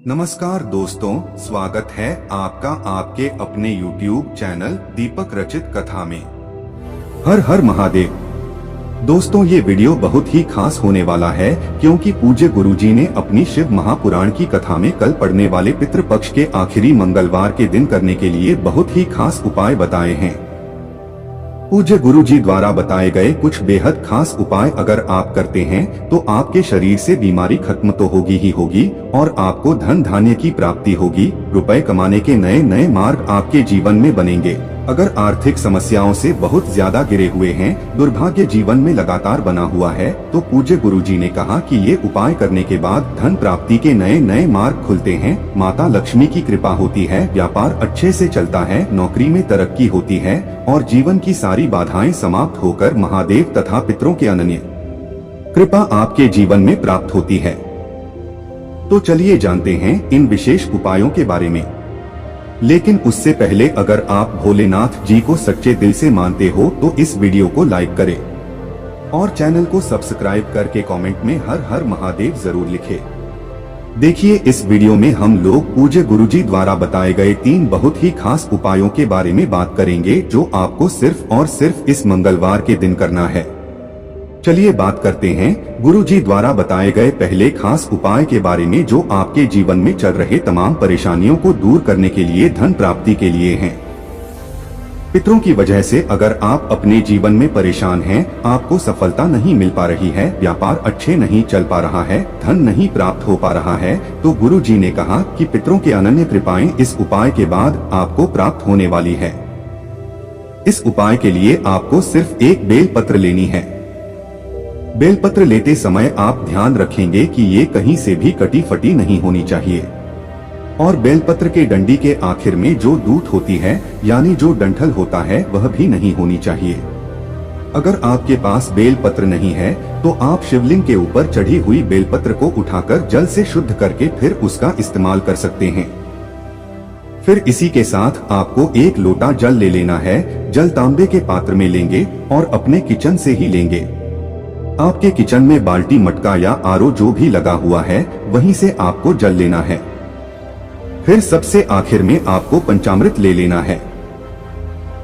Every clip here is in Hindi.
नमस्कार दोस्तों, स्वागत है आपका आपके अपने YouTube चैनल दीपक रचित कथा में। हर हर महादेव। दोस्तों, ये वीडियो बहुत ही खास होने वाला है क्योंकि पूज्य गुरुजी ने अपनी शिव महापुराण की कथा में कल पड़ने वाले पितृपक्ष के आखिरी मंगलवार के दिन करने के लिए बहुत ही खास उपाय बताए हैं। पूज्य गुरुजी द्वारा बताए गए कुछ बेहद खास उपाय अगर आप करते हैं तो आपके शरीर से बीमारी खत्म तो होगी ही होगी और आपको धन धान्य की प्राप्ति होगी। रुपए कमाने के नए नए मार्ग आपके जीवन में बनेंगे। अगर आर्थिक समस्याओं से बहुत ज्यादा घिरे हुए हैं, दुर्भाग्य जीवन में लगातार बना हुआ है, तो पूज्य गुरुजी ने कहा कि ये उपाय करने के बाद धन प्राप्ति के नए नए मार्ग खुलते हैं, माता लक्ष्मी की कृपा होती है, व्यापार अच्छे से चलता है, नौकरी में तरक्की होती है और जीवन की सारी बाधाएं समाप्त होकर महादेव तथा पितरों के अनन्य कृपा आपके जीवन में प्राप्त होती है। तो चलिए जानते हैं इन विशेष उपायों के बारे में। लेकिन उससे पहले अगर आप भोलेनाथ जी को सच्चे दिल से मानते हो तो इस वीडियो को लाइक करें और चैनल को सब्सक्राइब करके कमेंट में हर हर महादेव जरूर लिखें। देखिए, इस वीडियो में हम लोग पूज्य गुरुजी द्वारा बताए गए 3 बहुत ही खास उपायों के बारे में बात करेंगे जो आपको सिर्फ और सिर्फ इस मंगलवार के दिन करना है। चलिए बात करते हैं गुरुजी द्वारा बताए गए पहले खास उपाय के बारे में जो आपके जीवन में चल रहे तमाम परेशानियों को दूर करने के लिए, धन प्राप्ति के लिए हैं। पितरों की वजह से अगर आप अपने जीवन में परेशान हैं, आपको सफलता नहीं मिल पा रही है, व्यापार अच्छे नहीं चल पा रहा है, धन नहीं प्राप्त हो पा रहा है, तो गुरुजी ने कहा कि पितरों के अनन्य कृपाएं इस उपाय के बाद आपको प्राप्त होने वाली है। इस उपाय के लिए आपको सिर्फ एक बेल पत्र लेनी है। बेलपत्र लेते समय आप ध्यान रखेंगे कि ये कहीं से भी कटी फटी नहीं होनी चाहिए और बेलपत्र के डंडी के आखिर में जो दूत होती है यानी जो डंठल होता है वह भी नहीं होनी चाहिए। अगर आपके पास बेलपत्र नहीं है तो आप शिवलिंग के ऊपर चढ़ी हुई बेलपत्र को उठाकर जल से शुद्ध करके फिर उसका इस्तेमाल कर सकते हैं। फिर इसी के साथ आपको एक लोटा जल ले लेना है। जल तांबे के पात्र में लेंगे और अपने किचन से ही लेंगे। आपके किचन में बाल्टी, मटका या आरओ जो भी लगा हुआ है वहीं से आपको जल लेना है। फिर सबसे आखिर में आपको पंचामृत ले लेना है।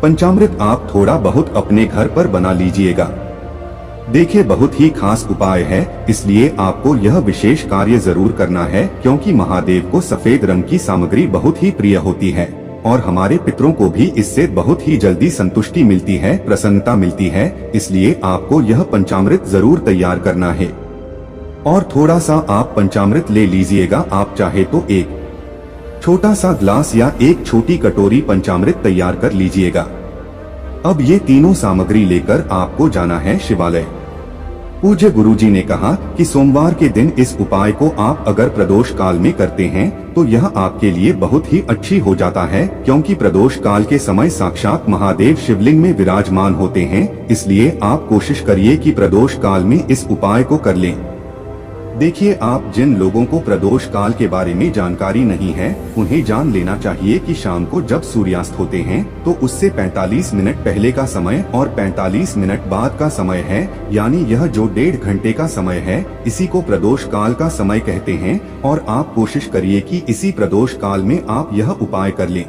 पंचामृत आप थोड़ा बहुत अपने घर पर बना लीजिएगा। देखिए, बहुत ही खास उपाय है, इसलिए आपको यह विशेष कार्य जरूर करना है क्योंकि महादेव को सफेद रंग की सामग्री बहुत ही प्रिय होती है और हमारे पितरों को भी इससे बहुत ही जल्दी संतुष्टि मिलती है, प्रसन्नता मिलती है। इसलिए आपको यह पंचामृत जरूर तैयार करना है और थोड़ा सा आप पंचामृत ले लीजिएगा। आप चाहे तो एक छोटा सा ग्लास या एक छोटी कटोरी पंचामृत तैयार कर लीजिएगा। अब ये तीनों सामग्री लेकर आपको जाना है शिवालय। पूज्य गुरुजी ने कहा कि सोमवार के दिन इस उपाय को आप अगर प्रदोष काल में करते हैं तो यह आपके लिए बहुत ही अच्छी हो जाता है क्योंकि प्रदोष काल के समय साक्षात महादेव शिवलिंग में विराजमान होते हैं। इसलिए आप कोशिश करिए कि प्रदोष काल में इस उपाय को कर लें। देखिए, आप जिन लोगों को प्रदोष काल के बारे में जानकारी नहीं है उन्हें जान लेना चाहिए कि शाम को जब सूर्यास्त होते हैं तो उससे 45 मिनट पहले का समय और 45 मिनट बाद का समय है, यानी यह जो 1.5 घंटे का समय है, इसी को प्रदोष काल का समय कहते हैं और आप कोशिश करिए कि इसी प्रदोष काल में आप यह उपाय कर लें।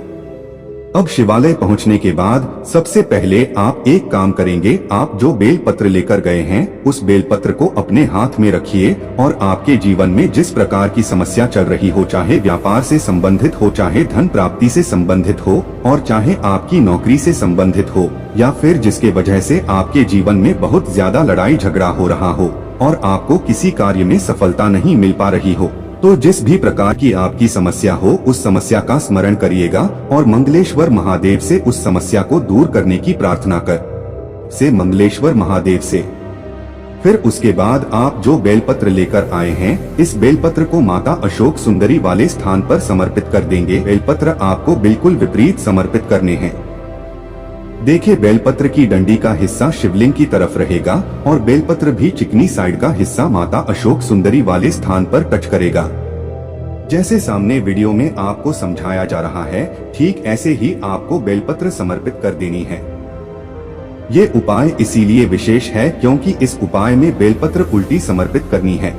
अब शिवालय पहुंचने के बाद सबसे पहले आप एक काम करेंगे। आप जो बेल पत्र लेकर गए हैं उस बेल पत्र को अपने हाथ में रखिए और आपके जीवन में जिस प्रकार की समस्या चल रही हो, चाहे व्यापार से संबंधित हो, चाहे धन प्राप्ति से संबंधित हो और चाहे आपकी नौकरी से संबंधित हो या फिर जिसके वजह से आपके जीवन में बहुत ज्यादा लड़ाई झगड़ा हो रहा हो और आपको किसी कार्य में सफलता नहीं मिल पा रही हो, तो जिस भी प्रकार की आपकी समस्या हो उस समस्या का स्मरण करिएगा और मंगलेश्वर महादेव से उस समस्या को दूर करने की प्रार्थना कर मंगलेश्वर महादेव से। फिर उसके बाद आप जो बेलपत्र लेकर आए हैं इस बेलपत्र को माता अशोक सुंदरी वाले स्थान पर समर्पित कर देंगे। बेलपत्र आपको बिल्कुल विपरीत समर्पित करने हैं। देखिए, बेलपत्र की डंडी का हिस्सा शिवलिंग की तरफ रहेगा और बेलपत्र भी चिकनी साइड का हिस्सा माता अशोक सुंदरी वाले स्थान पर टच करेगा। जैसे सामने वीडियो में आपको समझाया जा रहा है, ठीक ऐसे ही आपको बेलपत्र समर्पित कर देनी है। ये उपाय इसीलिए विशेष है क्योंकि इस उपाय में बेलपत्र उल्टी समर्पित करनी है।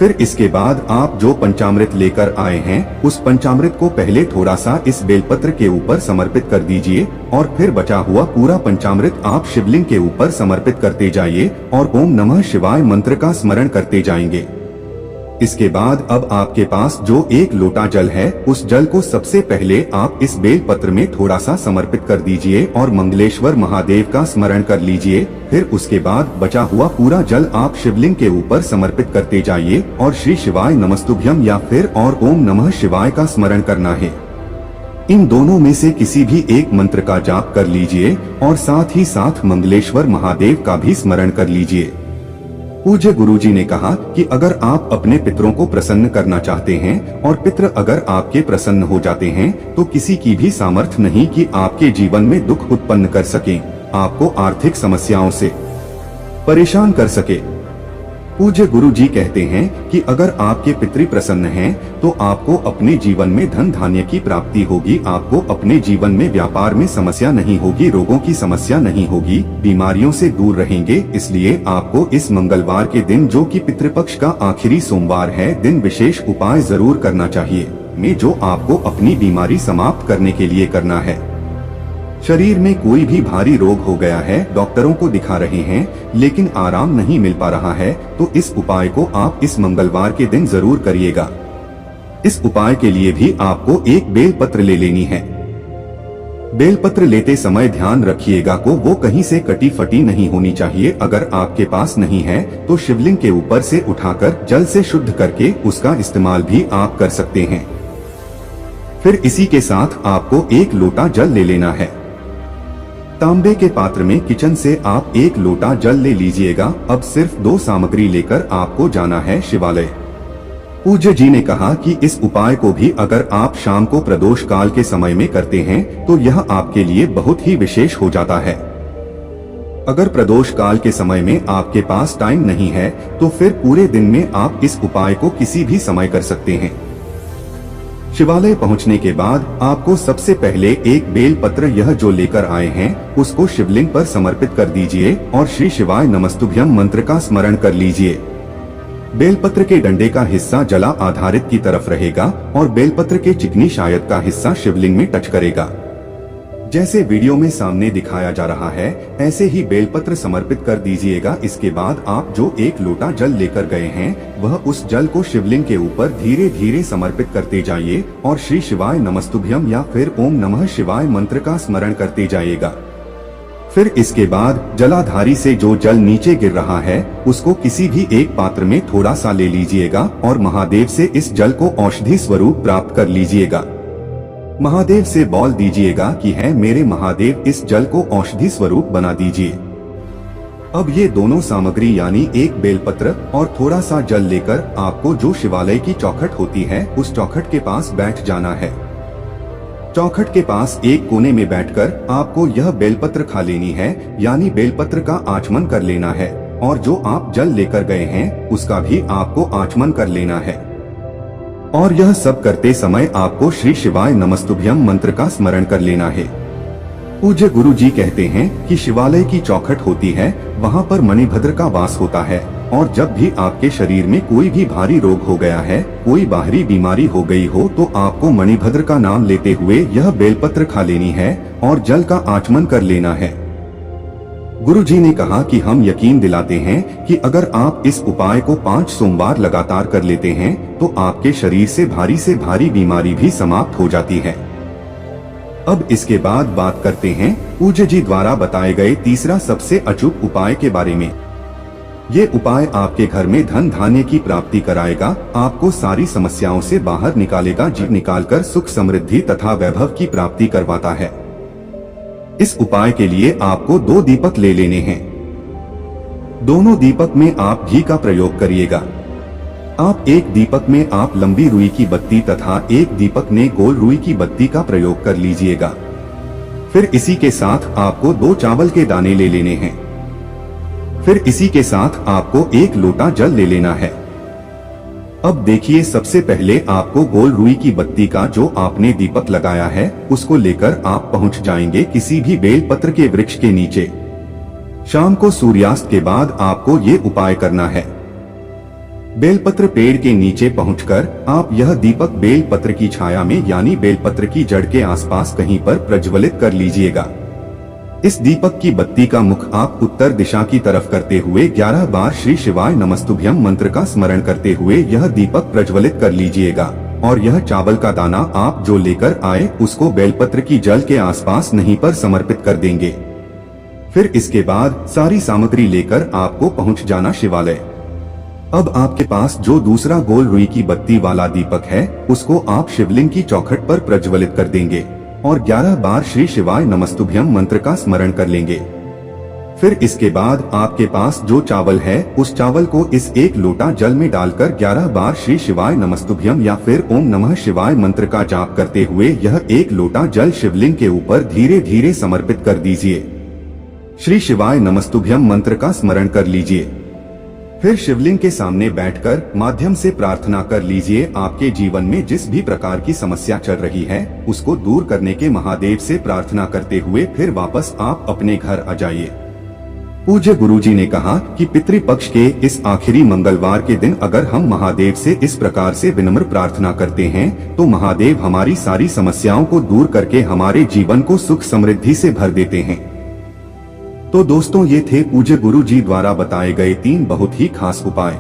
फिर इसके बाद आप जो पंचामृत लेकर आए हैं उस पंचामृत को पहले थोड़ा सा इस बेलपत्र के ऊपर समर्पित कर दीजिए और फिर बचा हुआ पूरा पंचामृत आप शिवलिंग के ऊपर समर्पित करते जाइए और ओम नमः शिवाय मंत्र का स्मरण करते जाएंगे। इसके बाद अब आपके पास जो एक लोटा जल है उस जल को सबसे पहले आप इस बेल पत्र में थोड़ा सा समर्पित कर दीजिए और मंगलेश्वर महादेव का स्मरण कर लीजिए। फिर उसके बाद बचा हुआ पूरा जल आप शिवलिंग के ऊपर समर्पित करते जाइए और श्री शिवाय नमस्तुभ्यम या फिर और ओम नमः शिवाय का स्मरण करना है। इन दोनों में से किसी भी एक मंत्र का जाप कर लीजिए और साथ ही साथ मंगलेश्वर महादेव का भी स्मरण कर लीजिए। पूज्य गुरुजी ने कहा कि अगर आप अपने पितरों को प्रसन्न करना चाहते हैं और पितृ अगर आपके प्रसन्न हो जाते हैं तो किसी की भी सामर्थ्य नहीं कि आपके जीवन में दुख उत्पन्न कर सके, आपको आर्थिक समस्याओं से परेशान कर सके। पूज्य गुरुजी कहते हैं कि अगर आपके पितृ प्रसन्न हैं तो आपको अपने जीवन में धन धान्य की प्राप्ति होगी, आपको अपने जीवन में व्यापार में समस्या नहीं होगी, रोगों की समस्या नहीं होगी, बीमारियों से दूर रहेंगे। इसलिए आपको इस मंगलवार के दिन जो कि पितृपक्ष का आखिरी सोमवार है दिन विशेष उपाय जरूर करना चाहिए में जो आपको अपनी बीमारी समाप्त करने के लिए करना है। शरीर में कोई भी भारी रोग हो गया है, डॉक्टरों को दिखा रहे हैं लेकिन आराम नहीं मिल पा रहा है, तो इस उपाय को आप इस मंगलवार के दिन जरूर करिएगा। इस उपाय के लिए भी आपको एक बेलपत्र ले लेनी है। बेलपत्र लेते समय ध्यान रखिएगा को वो कहीं से कटी फटी नहीं होनी चाहिए। अगर आपके पास नहीं है तो शिवलिंग के ऊपर से उठाकर जल से शुद्ध करके उसका इस्तेमाल भी आप कर सकते हैं। फिर इसी के साथ आपको एक लोटा जल ले लेना है। तांबे के पात्र में किचन से आप एक लोटा जल ले लीजिएगा। अब सिर्फ 2 सामग्री लेकर आपको जाना है शिवालय। पूज्य जी ने कहा कि इस उपाय को भी अगर आप शाम को प्रदोष काल के समय में करते हैं तो यह आपके लिए बहुत ही विशेष हो जाता है। अगर प्रदोष काल के समय में आपके पास टाइम नहीं है तो फिर पूरे दिन में आप इस उपाय को किसी भी समय कर सकते हैं। शिवालय पहुंचने के बाद आपको सबसे पहले एक बेल पत्र यह जो लेकर आए हैं उसको शिवलिंग पर समर्पित कर दीजिए और श्री शिवाय नमस्तुभ्यम मंत्र का स्मरण कर लीजिए। बेलपत्र के डंडे का हिस्सा जला आधारित की तरफ रहेगा और बेलपत्र के चिकनी शायद का हिस्सा शिवलिंग में टच करेगा। जैसे वीडियो में सामने दिखाया जा रहा है ऐसे ही बेलपत्र समर्पित कर दीजिएगा। इसके बाद आप जो एक लोटा जल लेकर गए हैं वह उस जल को शिवलिंग के ऊपर धीरे धीरे समर्पित करते जाइए और श्री शिवाय नमस्तुभ्यम या फिर ओम नमः शिवाय मंत्र का स्मरण करते जाइएगा। फिर इसके बाद जलाधारी से जो जल नीचे गिर रहा है उसको किसी भी एक पात्र में थोड़ा सा ले लीजिएगा और महादेव से इस जल को औषधि स्वरूप प्राप्त कर लीजिएगा। महादेव से बोल दीजिएगा कि है मेरे महादेव इस जल को औषधि स्वरूप बना दीजिए। अब ये दोनों सामग्री यानी एक बेलपत्र और थोड़ा सा जल लेकर आपको जो शिवालय की चौखट होती है उस चौखट के पास बैठ जाना है। चौखट के पास एक कोने में बैठकर आपको यह बेलपत्र खा लेनी है यानी बेलपत्र का आचमन कर लेना है और जो आप जल लेकर गए हैं उसका भी आपको आचमन कर लेना है। और यह सब करते समय आपको श्री शिवाय नमस्तुभ्यम मंत्र का स्मरण कर लेना है। पूज्य गुरु जी कहते हैं कि शिवालय की चौखट होती है वहाँ पर मणिभद्र का वास होता है और जब भी आपके शरीर में कोई भी भारी रोग हो गया है, कोई बाहरी बीमारी हो गई हो तो आपको मणिभद्र का नाम लेते हुए यह बेलपत्र खा लेनी है और जल का आचमन कर लेना है। गुरु जी ने कहा कि हम यकीन दिलाते हैं कि अगर आप इस उपाय को 5 सोमवार लगातार कर लेते हैं तो आपके शरीर से भारी बीमारी भी समाप्त हो जाती है। अब इसके बाद बात करते हैं पूज्य जी द्वारा बताए गए तीसरा सबसे अचूक उपाय के बारे में। ये उपाय आपके घर में धन धान्य की प्राप्ति कराएगा, आपको सारी समस्याओं से बाहर निकालेगा, जीव निकालकर सुख समृद्धि तथा वैभव की प्राप्ति करवाता है। इस उपाय के लिए आपको 2 दीपक ले लेने हैं। दोनों दीपक में आप घी का प्रयोग करिएगा। आप एक दीपक में आप लंबी रुई की बत्ती तथा एक दीपक में गोल रुई की बत्ती का प्रयोग कर लीजिएगा। फिर इसी के साथ आपको 2 चावल के दाने ले लेने हैं। फिर इसी के साथ आपको 1 लोटा जल ले लेना है। अब देखिए सबसे पहले आपको गोल रुई की बत्ती का जो आपने दीपक लगाया है उसको लेकर आप पहुंच जाएंगे किसी भी बेल पत्र के वृक्ष के नीचे। शाम को सूर्यास्त के बाद आपको ये उपाय करना है। बेलपत्र पेड़ के नीचे पहुंचकर आप यह दीपक बेलपत्र की छाया में यानी बेलपत्र की जड़ के आसपास कहीं पर प्रज्वलित कर लीजिएगा। इस दीपक की बत्ती का मुख आप उत्तर दिशा की तरफ करते हुए 11 बार श्री शिवाय नमस्तुभ्यम मंत्र का स्मरण करते हुए यह दीपक प्रज्वलित कर लीजिएगा। और यह चावल का दाना आप जो लेकर आए उसको बेलपत्र की जल के आसपास नहीं पर समर्पित कर देंगे। फिर इसके बाद सारी सामग्री लेकर आपको पहुंच जाना शिवालय। अब आपके पास जो दूसरा गोल रुई की बत्ती वाला दीपक है उसको आप शिवलिंग की चौखट पर प्रज्वलित कर देंगे और 11 बार श्री शिवाय नमस्तुभ्यम मंत्र का स्मरण कर लेंगे। फिर इसके बाद आपके पास जो चावल है उस चावल को इस एक लोटा जल में डालकर 11 बार श्री शिवाय नमस्तुभ्यम या फिर ओम नमः शिवाय मंत्र का जाप करते हुए यह एक लोटा जल शिवलिंग के ऊपर धीरे धीरे समर्पित कर दीजिए। श्री शिवाय नमस्तुभ्यम मंत्र का स्मरण कर लीजिए। फिर शिवलिंग के सामने बैठकर माध्यम से प्रार्थना कर लीजिए। आपके जीवन में जिस भी प्रकार की समस्या चल रही है उसको दूर करने के महादेव से प्रार्थना करते हुए फिर वापस आप अपने घर आ जाइए। पूज्य गुरुजी ने कहा कि पितृपक्ष के इस आखिरी मंगलवार के दिन अगर हम महादेव से इस प्रकार से विनम्र प्रार्थना करते हैं तो महादेव हमारी सारी समस्याओं को दूर करके हमारे जीवन को सुख समृद्धि से भर देते हैं। तो दोस्तों ये थे पूज्य गुरु जी द्वारा बताए गए 3 बहुत ही खास उपाय।